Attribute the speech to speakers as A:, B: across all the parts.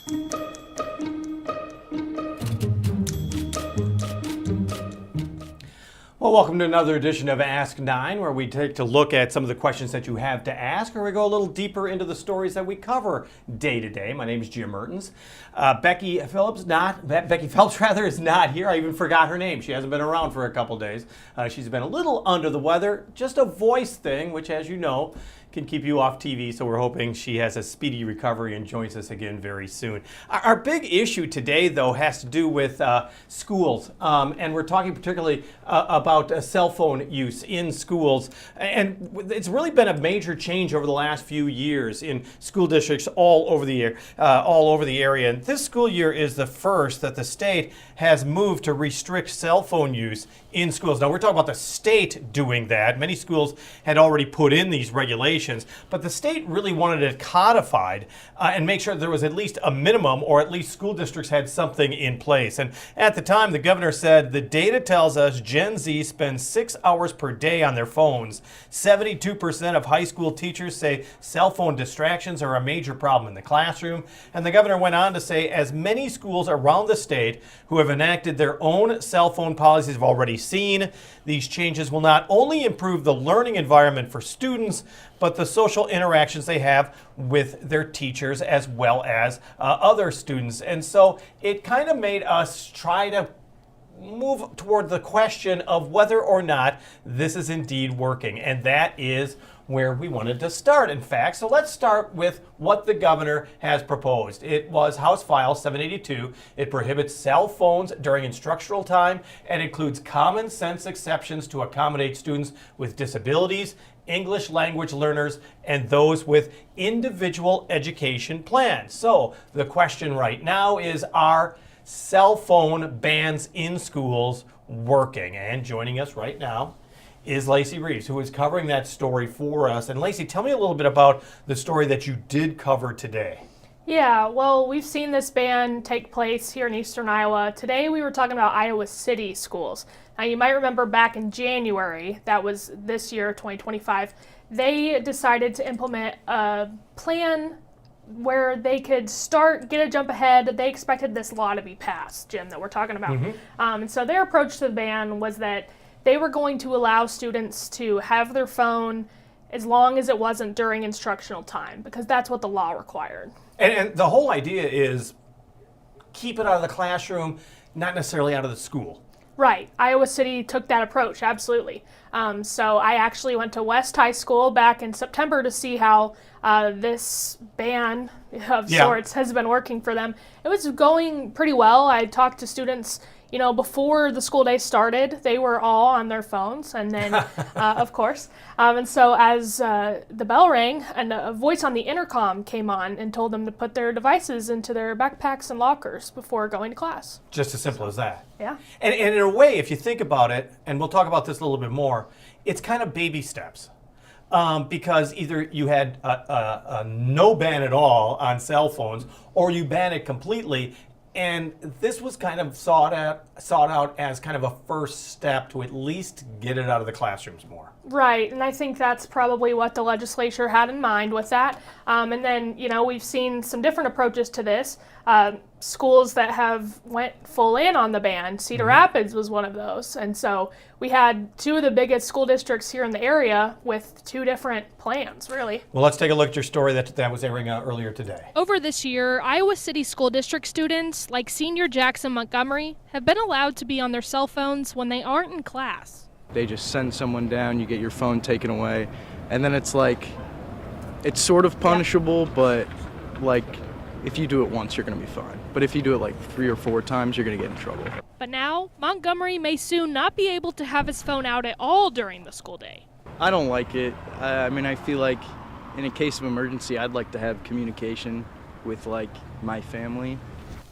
A: Well, welcome to another edition of Ask 9, where we take a look at some of the questions that you have to ask, or we go a little deeper into the stories that we cover day to day. My name is Jim Mertens. Becky Phelps is not here. I even forgot her name. She hasn't been around for a couple days. She's been a little under the weather, just a voice thing, which, as you know, can keep you off TV, so we're hoping she has a speedy recovery and joins us again very soon. Our big issue today, though, has to do with schools, and we're talking particularly about cell phone use in schools. And it's really been a major change over the last few years in school districts all over the area. And this school year is the first that the state has moved to restrict cell phone use in schools. Now, we're talking about the state doing that. Many schools had already put in these regulations, but the state really wanted it codified and make sure there was at least a minimum, or at least school districts had something in place. And at the time, the governor said, the data tells us Gen Z spends 6 hours per day on their phones. 72% of high school teachers say cell phone distractions are a major problem in the classroom. And the governor went on to say, as many schools around the state who have enacted their own cell phone policies have already seen, these changes will not only improve the learning environment for students, but the social interactions they have with their teachers as well as other students. And so it kind of made us try to move toward the question of whether or not this is indeed working. And that is where we wanted to start, in fact. So let's start with what the governor has proposed. It was House File 782. It prohibits cell phones during instructional time and includes common sense exceptions to accommodate students with disabilities, English language learners, and those with individual education plans. So the question right now is, are cell phone bans in schools working? And joining us right now is Lacey Reeves, who is covering that story for us. And Lacey, tell me a little bit about the story that you did cover today.
B: Yeah, well, we've seen this ban take place here in eastern Iowa. Today we were talking about Iowa City schools. Now, you might remember back in January, that was this year, 2025, they decided to implement a plan where they could get a jump ahead. They expected this law to be passed, Jim, that we're talking about. And so their approach to the ban was that they were going to allow students to have their phone as long as it wasn't during instructional time, because that's what the law required. And
A: the whole idea is keep it out of the classroom, not necessarily out of the school.
B: Right. Iowa City took that approach, absolutely. So I actually went to West High School back in September to see how this ban of sorts has been working for them. It was going pretty well. I talked to students, before the school day started. They were all on their phones, and then, of course. And so as the bell rang, and a voice on the intercom came on and told them to put their devices into their backpacks and lockers before going to class.
A: Just as simple as that.
B: Yeah.
A: And in a way, if you think about it, and we'll talk about this a little bit more, it's kind of baby steps. Because either you had a no ban at all on cell phones, or you ban it completely. And this was kind of sought out as kind of a first step to at least get it out of the classrooms more.
B: Right, and I think that's probably what the legislature had in mind with that. And then, we've seen some different approaches to this. Schools that have went full in on the ban. Cedar Rapids was one of those. And so we had two of the biggest school districts here in the area with two different plans, really.
A: Well, let's take a look at your story that was airing earlier today.
C: Over this year, Iowa City School District students, like senior Jackson Montgomery, have been allowed to be on their cell phones when they aren't in class.
D: They just send someone down, you get your phone taken away, and then it's like, it's sort of punishable, but like, if you do it once, you're going to be fine. But if you do it like 3 or 4 times, you're going to get in trouble.
C: But now, Montgomery may soon not be able to have his phone out at all during the school day.
D: I don't like it. I feel like in a case of emergency, I'd like to have communication with like my family.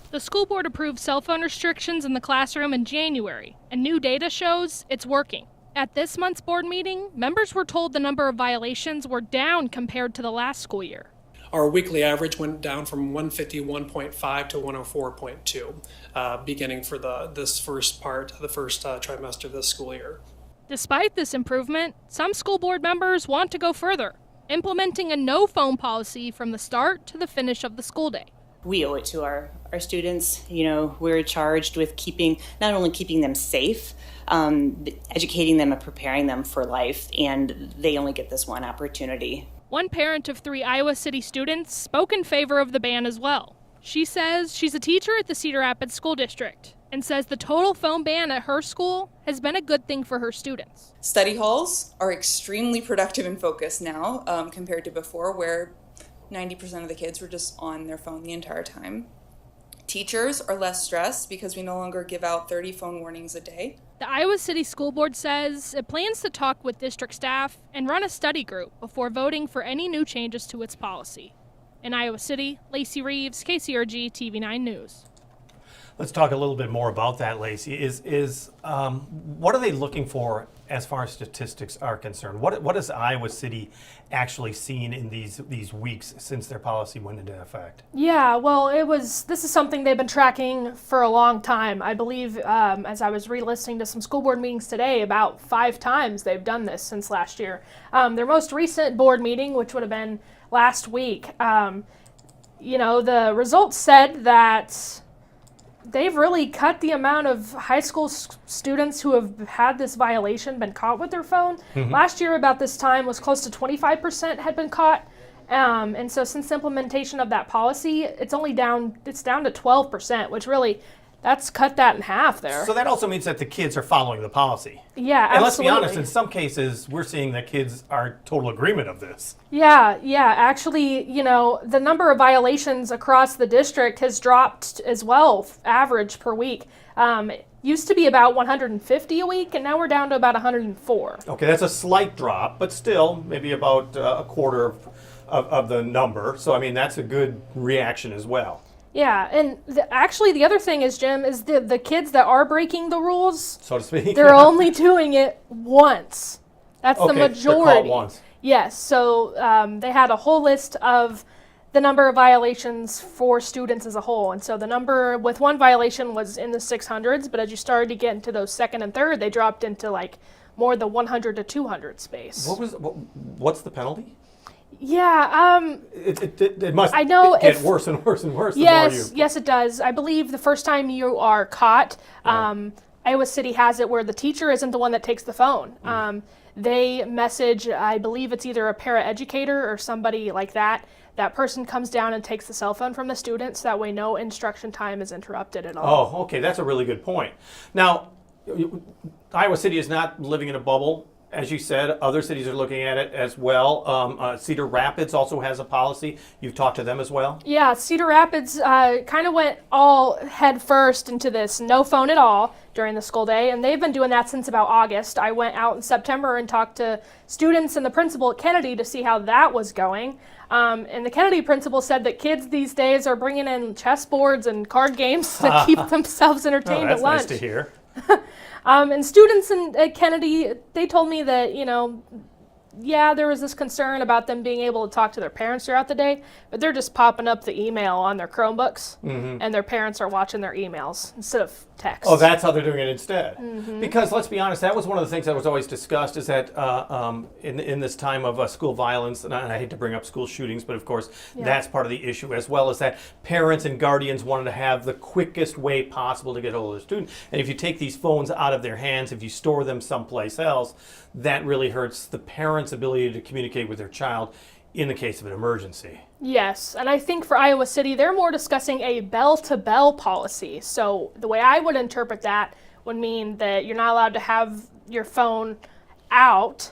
C: The school board approved cell phone restrictions in the classroom in January, and new data shows it's working. At this month's board meeting, members were told the number of violations were down compared to the last school year.
E: Our weekly average went down from 151.5 to 104.2, beginning for this first trimester of this school year.
C: Despite this improvement, some school board members want to go further, implementing a no phone policy from the start to the finish of the school day.
F: We owe it to our students. You know, we're charged with not only keeping them safe, but educating them and preparing them for life, and they only get this one opportunity.
C: One parent of 3 Iowa City students spoke in favor of the ban as well. She says she's a teacher at the Cedar Rapids School District and says the total phone ban at her school has been a good thing for her students.
G: Study halls are extremely productive and focused now compared to before, where 90% of the kids were just on their phone the entire time. Teachers are less stressed because we no longer give out 30 phone warnings a day.
C: The Iowa City School Board says it plans to talk with district staff and run a study group before voting for any new changes to its policy. In Iowa City, Lacey Reeves, KCRG TV9 News.
A: Let's talk a little bit more about that, Lacey. What are they looking for as far as statistics are concerned? What has Iowa City actually seen in these weeks since their policy went into effect?
B: Yeah, well, this is something they've been tracking for a long time. I believe, as I was re-listening to some school board meetings today, about 5 times they've done this since last year. Their most recent board meeting, which would have been last week, the results said that they've really cut the amount of high school students who have had this violation, been caught with their phone. Mm-hmm. Last year, about this time, was close to 25% had been caught. And so since implementation of that policy, it's down to 12%, which really, that's cut that in half there.
A: So that also means that the kids are following the policy.
B: Yeah, absolutely.
A: And let's be honest, in some cases, we're seeing that kids are in total agreement of this.
B: Yeah. Actually, the number of violations across the district has dropped as well, average per week. Used to be about 150 a week, and now we're down to about 104.
A: Okay, that's a slight drop, but still maybe about a quarter of the number. So, I mean, that's a good reaction as well.
B: Yeah, and actually the other thing is, Jim, is the kids that are breaking the rules,
A: so to speak,
B: they're only doing it once. That's the majority.
A: They're caught once.
B: Yes, so they had a whole list of the number of violations for students as a whole. And so the number with one violation was in the 600s, but as you started to get into those second and third, they dropped into like more the 100 to 200 space.
A: What's the penalty?
B: Yeah,
A: it must
B: I know
A: get worse and worse and worse.
B: Yes, it does. I believe the first time you are caught, Iowa City has it where the teacher isn't the one that takes the phone. They message, I believe it's either a paraeducator or somebody like that. That person comes down and takes the cell phone from the students. That way no instruction time is interrupted at all.
A: Oh, okay. That's a really good point. Now, Iowa City is not living in a bubble. As you said, other cities are looking at it as well. Cedar Rapids also has a policy. You've talked to them as well?
B: Yeah, Cedar Rapids kind of went all head first into this no phone at all during the school day, and they've been doing that since about August. I went out in September and talked to students and the principal at Kennedy to see how that was going. And the Kennedy principal said that kids these days are bringing in chessboards and card games to keep themselves entertained at lunch.
A: That's nice to hear.
B: And students at Kennedy, they told me that, there was this concern about them being able to talk to their parents throughout the day, but they're just popping up the email on their Chromebooks, and their parents are watching their emails instead of text.
A: Oh, that's how they're doing it instead. Because let's be honest, that was one of the things that was always discussed, is that in this time of school violence, and I hate to bring up school shootings, but of course that's part of the issue as well, is that parents and guardians wanted to have the quickest way possible to get hold of their student. And if you take these phones out of their hands, if you store them someplace else, that really hurts the parents' ability to communicate with their child in the case of an emergency.
B: Yes, and I think for Iowa City, they're more discussing a bell-to-bell policy. So the way I would interpret that would mean that you're not allowed to have your phone out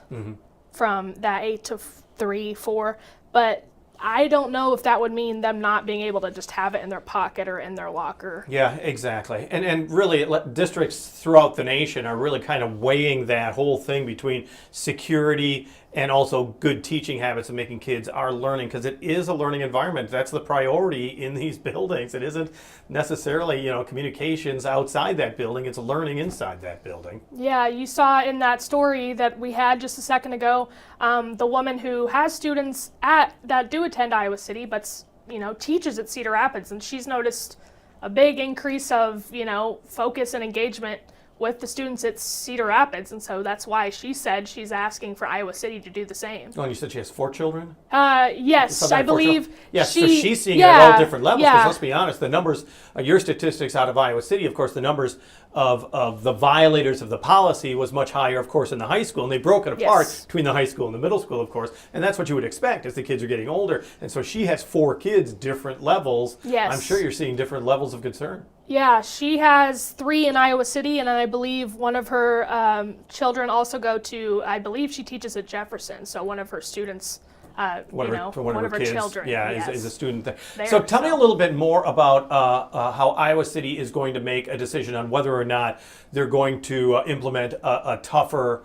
B: from that 8 to 3, 4, but I don't know if that would mean them not being able to just have it in their pocket or in their locker.
A: Yeah, exactly. And really, districts throughout the nation are really kind of weighing that whole thing between security and also good teaching habits and making kids are learning, because it is a learning environment. That's the priority in these buildings. It isn't necessarily, communications outside that building. It's learning inside that building. Yeah,
B: you saw in that story that we had just a second ago, the woman who has students that do attend Iowa City, but teaches at Cedar Rapids, and she's noticed a big increase of focus and engagement with the students at Cedar Rapids, and so that's why she said she's asking for Iowa City to do the same.
A: Oh, and you said she has 4 children?
B: Yes,
A: Something
B: I
A: like 4 children?
B: believe.
A: Yes, so she's seeing it at all different levels. Because let's be honest, the numbers, your statistics out of Iowa City, of course, the numbers of the violators of the policy was much higher, of course, in the high school, and they broke it apart
B: Yes.
A: between the high school and the middle school, of course, and that's what you would expect as the kids are getting older. And so she has 4 kids, different levels.
B: Yes.
A: I'm sure you're seeing different levels of concern.
B: Yeah, she has 3 in Iowa City, and I believe one of her children also go to, I believe she teaches at Jefferson, so one of her students,
A: One of her kids,
B: children.
A: yeah,
B: yes.
A: is a student there.
B: There,
A: So tell me a
B: so.
A: little bit more about how Iowa City is going to make a decision on whether or not they're going to implement a tougher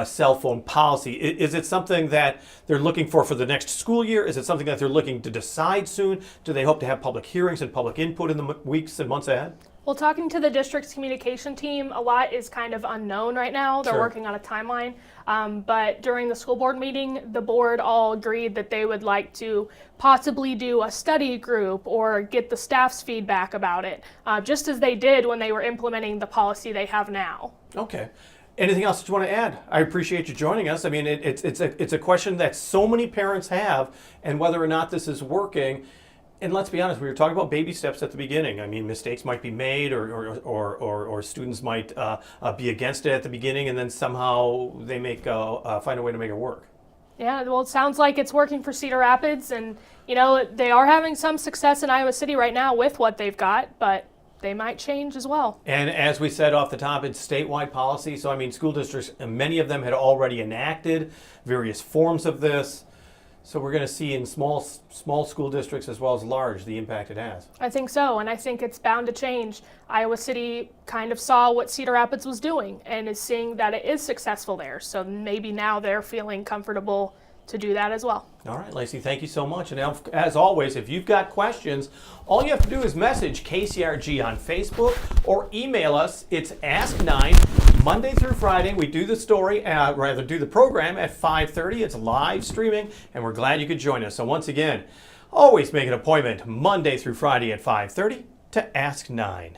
A: cell phone policy. Is it something that they're looking for the next school year? Is it something that they're looking to decide soon? Do they hope to have public hearings and public input in the weeks and months ahead?
B: Well, talking to the district's communication team, a lot is kind of unknown right now. They're
A: Sure.
B: working on a timeline. But during the school board meeting, the board all agreed that they would like to possibly do a study group or get the staff's feedback about it, just as they did when they were implementing the policy they have now.
A: Okay. Anything else that you want to add? I appreciate you joining us. I mean, it's a question that so many parents have, and whether or not this is working. And let's be honest, we were talking about baby steps at the beginning. I mean, mistakes might be made, or students might be against it at the beginning, and then somehow they find a way to make it work.
B: Yeah, well, it sounds like it's working for Cedar Rapids, and they are having some success in Iowa City right now with what they've got, but they might change as well.
A: And as we said off the top, it's statewide policy. So, I mean, school districts, many of them had already enacted various forms of this. So we're going to see in small school districts as well as large the impact it has.
B: I think so, and I think it's bound to change. Iowa City kind of saw what Cedar Rapids was doing and is seeing that it is successful there. So maybe now they're feeling comfortable to do that as well.
A: All right, Lacey, thank you so much. And as always, if you've got questions, all you have to do is message KCRG on Facebook or email us. It's Ask9, Monday through Friday. We do the do the program at 5:30. It's live streaming, and we're glad you could join us. So once again, always make an appointment Monday through Friday at 5:30 to Ask9.